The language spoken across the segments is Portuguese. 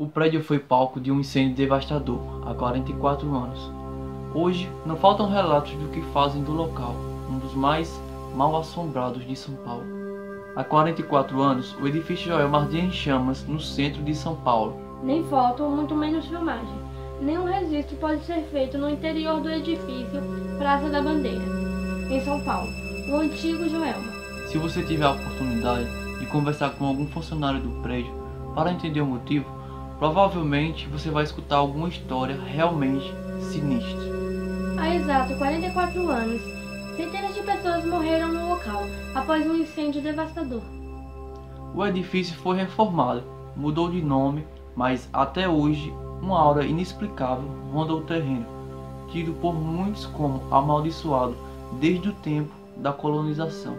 O prédio foi palco de um incêndio devastador há 44 anos. Hoje, não faltam relatos do que fazem do local, um dos mais mal assombrados de São Paulo. Há 44 anos, o edifício Joelma ardia em chamas no centro de São Paulo. Nem foto, muito menos filmagem. Nenhum registro pode ser feito no interior do edifício Praça da Bandeira, em São Paulo, o antigo Joelma. Se você tiver a oportunidade de conversar com algum funcionário do prédio para entender o motivo, provavelmente você vai escutar alguma história realmente sinistra. Há exato 44 anos, centenas de pessoas morreram no local após um incêndio devastador. O edifício foi reformado, mudou de nome, mas até hoje uma aura inexplicável ronda o terreno, tido por muitos como amaldiçoado desde o tempo da colonização.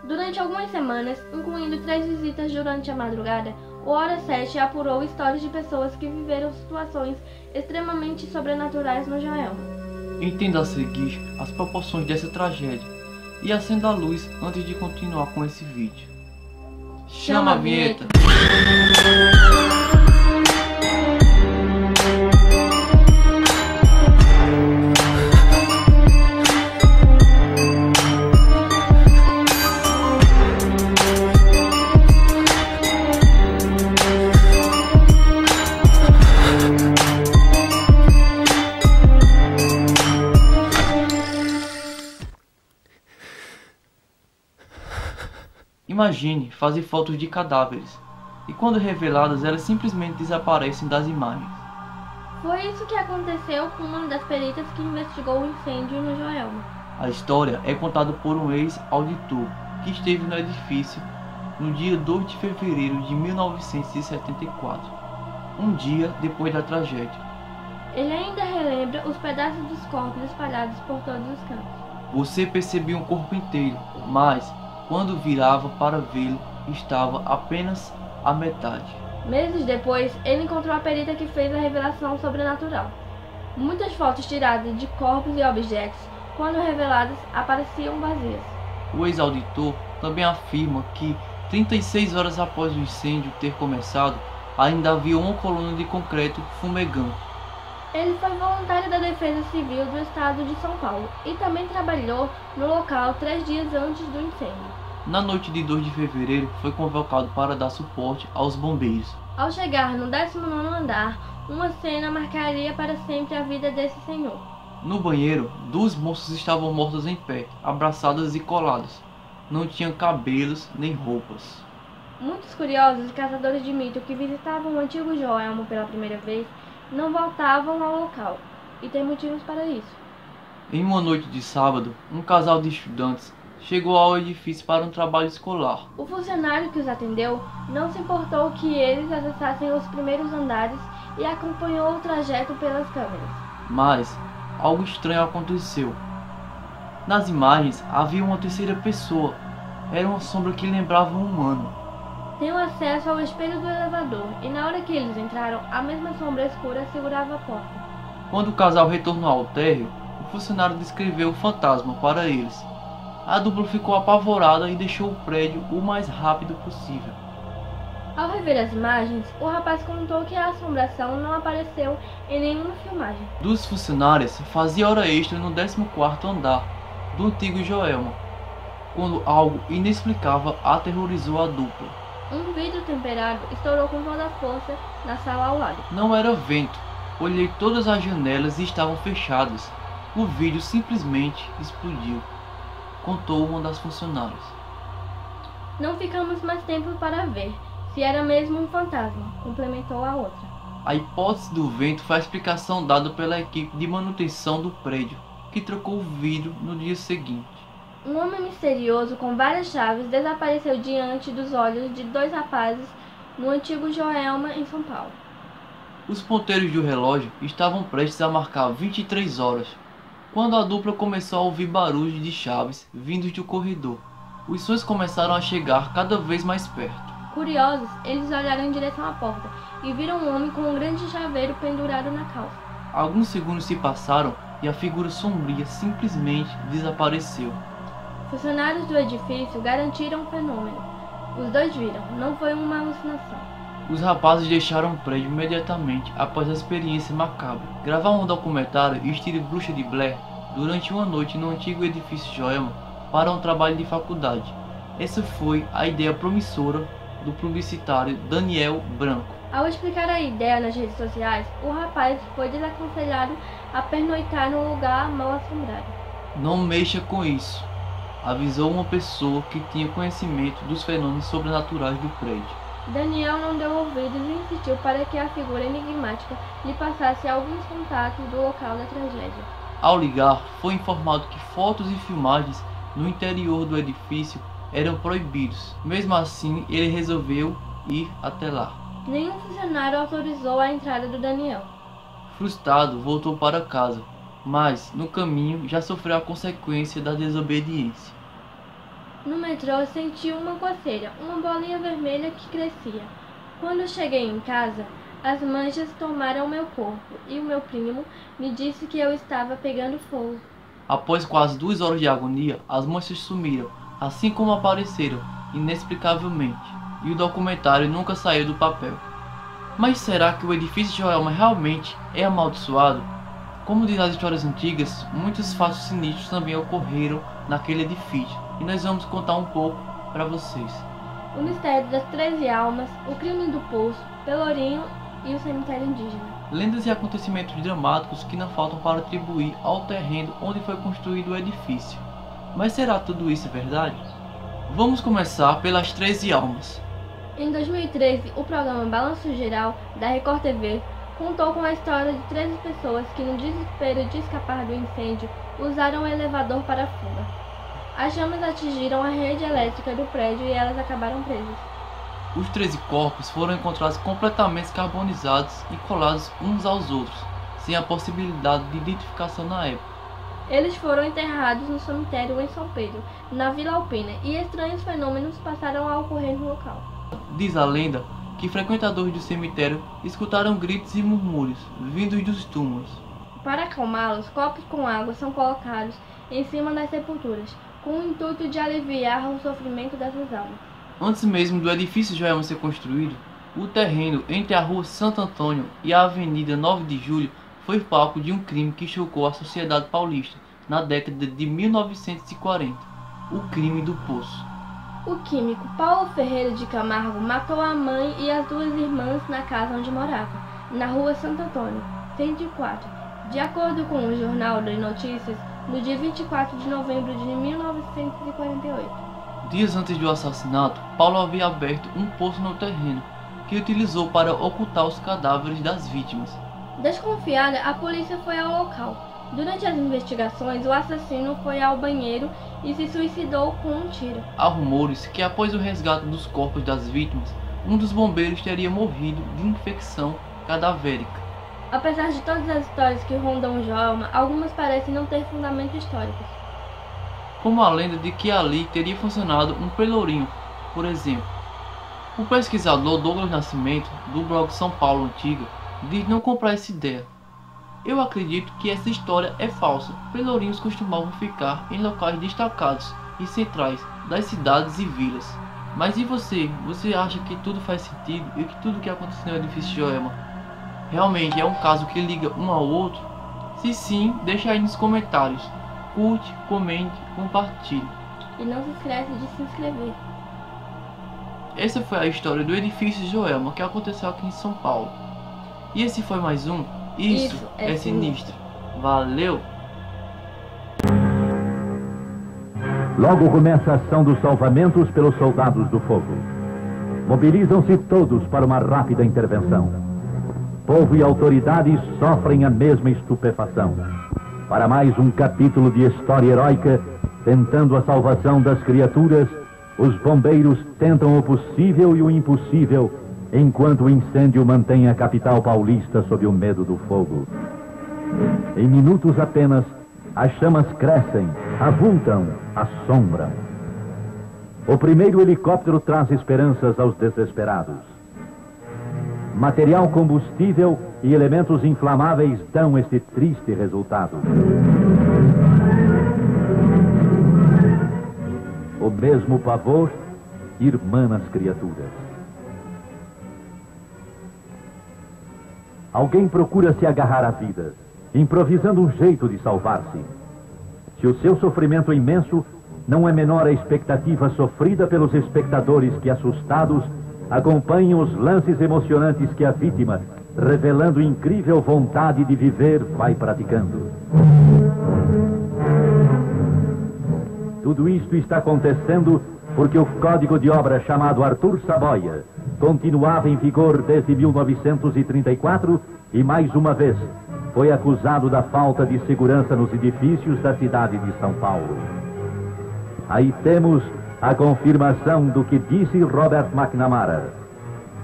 Durante algumas semanas, incluindo 3 visitas durante a madrugada, o Hora 7 apurou histórias de pessoas que viveram situações extremamente sobrenaturais no Joelma. Entenda a seguir as proporções dessa tragédia e acenda a luz antes de continuar com esse vídeo. Chama a vinheta! Imagine fazer fotos de cadáveres, e quando reveladas elas simplesmente desaparecem das imagens. Foi isso que aconteceu com uma das peritas que investigou o incêndio no Joelma. A história é contada por um ex-auditor que esteve no edifício no dia 2 de fevereiro de 1974, um dia depois da tragédia. Ele ainda relembra os pedaços dos corpos espalhados por todos os cantos. Você percebia um corpo inteiro, mas quando virava para vê-lo, estava apenas a metade. Meses depois, ele encontrou a perita que fez a revelação sobrenatural. Muitas fotos tiradas de corpos e objetos, quando reveladas, apareciam vazias. O ex-auditor também afirma que 36 horas após o incêndio ter começado, ainda havia uma coluna de concreto fumegando. Ele foi voluntário da Defesa Civil do Estado de São Paulo e também trabalhou no local 3 dias antes do incêndio. Na noite de 2 de fevereiro, foi convocado para dar suporte aos bombeiros. Ao chegar no 19º andar, uma cena marcaria para sempre a vida desse senhor. No banheiro, 2 moças estavam mortas em pé, abraçadas e coladas. Não tinham cabelos nem roupas. Muitos curiosos e caçadores de mito que visitavam o antigo Joelma pela primeira vez não voltavam ao local, e tem motivos para isso. Em uma noite de sábado, um casal de estudantes chegou ao edifício para um trabalho escolar. O funcionário que os atendeu não se importou que eles acessassem os primeiros andares e acompanhou o trajeto pelas câmeras. Mas algo estranho aconteceu. Nas imagens havia uma terceira pessoa. Era uma sombra que lembrava um humano. Tenho acesso ao espelho do elevador e na hora que eles entraram, a mesma sombra escura segurava a porta. Quando o casal retornou ao térreo, o funcionário descreveu o fantasma para eles. A dupla ficou apavorada e deixou o prédio o mais rápido possível. Ao rever as imagens, o rapaz contou que a assombração não apareceu em nenhuma filmagem. 2 funcionárias faziam hora extra no 14º andar do antigo Joelma, quando algo inexplicável aterrorizou a dupla. Um vidro temperado estourou com toda a força na sala ao lado. Não era vento. Olhei todas as janelas e estavam fechadas. O vidro simplesmente explodiu, contou uma das funcionárias. Não ficamos mais tempo para ver se era mesmo um fantasma, complementou a outra. A hipótese do vento foi a explicação dada pela equipe de manutenção do prédio, que trocou o vidro no dia seguinte. Um homem misterioso com várias chaves desapareceu diante dos olhos de 2 rapazes no antigo Joelma, em São Paulo. Os ponteiros do relógio estavam prestes a marcar 23 horas, quando a dupla começou a ouvir barulhos de chaves vindos do corredor. Os sons começaram a chegar cada vez mais perto. Curiosos, eles olharam em direção à porta e viram um homem com um grande chaveiro pendurado na calça. Alguns segundos se passaram e a figura sombria simplesmente desapareceu. Funcionários do edifício garantiram o fenômeno. Os 2 viram, não foi uma alucinação. Os rapazes deixaram o prédio imediatamente após a experiência macabra. Gravar um documentário estilo Bruxa de Blair durante uma noite no antigo edifício Joelma para um trabalho de faculdade. Essa foi a ideia promissora do publicitário Daniel Branco. Ao explicar a ideia nas redes sociais, o rapaz foi desaconselhado a pernoitar num lugar mal assombrado. Não mexa com isso, avisou uma pessoa que tinha conhecimento dos fenômenos sobrenaturais do prédio. Daniel não deu ouvidos e insistiu para que a figura enigmática lhe passasse alguns contatos do local da tragédia. Ao ligar, foi informado que fotos e filmagens no interior do edifício eram proibidos. Mesmo assim, ele resolveu ir até lá. Nenhum funcionário autorizou a entrada do Daniel. Frustrado, voltou para casa, mas no caminho já sofreu a consequência da desobediência. No metrô senti uma coceira, uma bolinha vermelha que crescia. Quando cheguei em casa, as manchas tomaram meu corpo e o meu primo me disse que eu estava pegando fogo. Após quase 2 horas de agonia, as manchas sumiram, assim como apareceram, inexplicavelmente, e o documentário nunca saiu do papel. Mas será que o edifício Joelma realmente é amaldiçoado? Como diz as histórias antigas, muitos fatos sinistros também ocorreram naquele edifício, e nós vamos contar um pouco para vocês. O mistério das 13 almas, o crime do poço, Pelourinho e o cemitério indígena. Lendas e acontecimentos dramáticos que não faltam para atribuir ao terreno onde foi construído o edifício. Mas será tudo isso verdade? Vamos começar pelas 13 almas. Em 2013, o programa Balanço Geral, da Record TV, contou com a história de 13 pessoas que, no desespero de escapar do incêndio, usaram o elevador para a fuga. As chamas atingiram a rede elétrica do prédio e elas acabaram presas. Os 13 corpos foram encontrados completamente carbonizados e colados uns aos outros, sem a possibilidade de identificação na época. Eles foram enterrados no cemitério em São Pedro, na Vila Alpina, e estranhos fenômenos passaram a ocorrer no local. Diz a lenda que frequentadores do cemitério escutaram gritos e murmúrios vindos dos túmulos. Para acalmá-los, copos com água são colocados em cima das sepulturas, com o intuito de aliviar o sofrimento dessas almas. Antes mesmo do edifício Joelma ser construído, o terreno entre a rua Santo Antônio e a avenida 9 de Julho foi palco de um crime que chocou a sociedade paulista na década de 1940, o crime do poço. O químico Paulo Ferreira de Camargo matou a mãe e as 2 irmãs na casa onde morava, na rua Santo Antônio, 104. De acordo com o Jornal de Notícias, no dia 24 de novembro de 1948. Dias antes do assassinato, Paulo havia aberto um poço no terreno, que utilizou para ocultar os cadáveres das vítimas. Desconfiada, a polícia foi ao local. Durante as investigações, o assassino foi ao banheiro e se suicidou com um tiro. Há rumores que após o resgate dos corpos das vítimas, um dos bombeiros teria morrido de infecção cadavérica. Apesar de todas as histórias que rondam o Joelma, algumas parecem não ter fundamento histórico. Como a lenda de que ali teria funcionado um pelourinho, por exemplo. O pesquisador Douglas Nascimento, do blog São Paulo Antiga, diz não comprar essa ideia. Eu acredito que essa história é falsa. Pelourinhos costumavam ficar em locais destacados e centrais das cidades e vilas. Mas e você? Você acha que tudo faz sentido e que tudo que aconteceu no edifício Joelma realmente é um caso que liga um ao outro? Se sim, deixa aí nos comentários. Curte, comente, compartilhe. E não se esquece de se inscrever. Essa foi a história do edifício Joelma que aconteceu aqui em São Paulo. E esse foi mais um Isso é Sinistro. Valeu! Logo começa a ação dos salvamentos pelos soldados do fogo. Mobilizam-se todos para uma rápida intervenção. Povo e autoridades sofrem a mesma estupefação. Para mais um capítulo de história heróica, tentando a salvação das criaturas, os bombeiros tentam o possível e o impossível, enquanto o incêndio mantém a capital paulista sob o medo do fogo. Em minutos apenas, as chamas crescem, avultam, assombram. O primeiro helicóptero traz esperanças aos desesperados. Material combustível e elementos inflamáveis dão este triste resultado. O mesmo pavor irmã nas criaturas. alguém procura se agarrar à vida, improvisando um jeito de salvar-se. Se o seu sofrimento é imenso, não é menor a expectativa sofrida pelos espectadores que, assustados, acompanham os lances emocionantes que a vítima, revelando incrível vontade de viver, vai praticando. Tudo isto está acontecendo porque o código de obra chamado Arthur Saboia continuava em vigor desde 1934 e, mais uma vez, foi acusado da falta de segurança nos edifícios da cidade de São Paulo. Aí temos a confirmação do que disse Robert McNamara.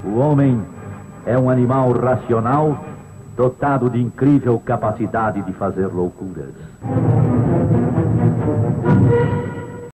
O homem é um animal racional, dotado de incrível capacidade de fazer loucuras.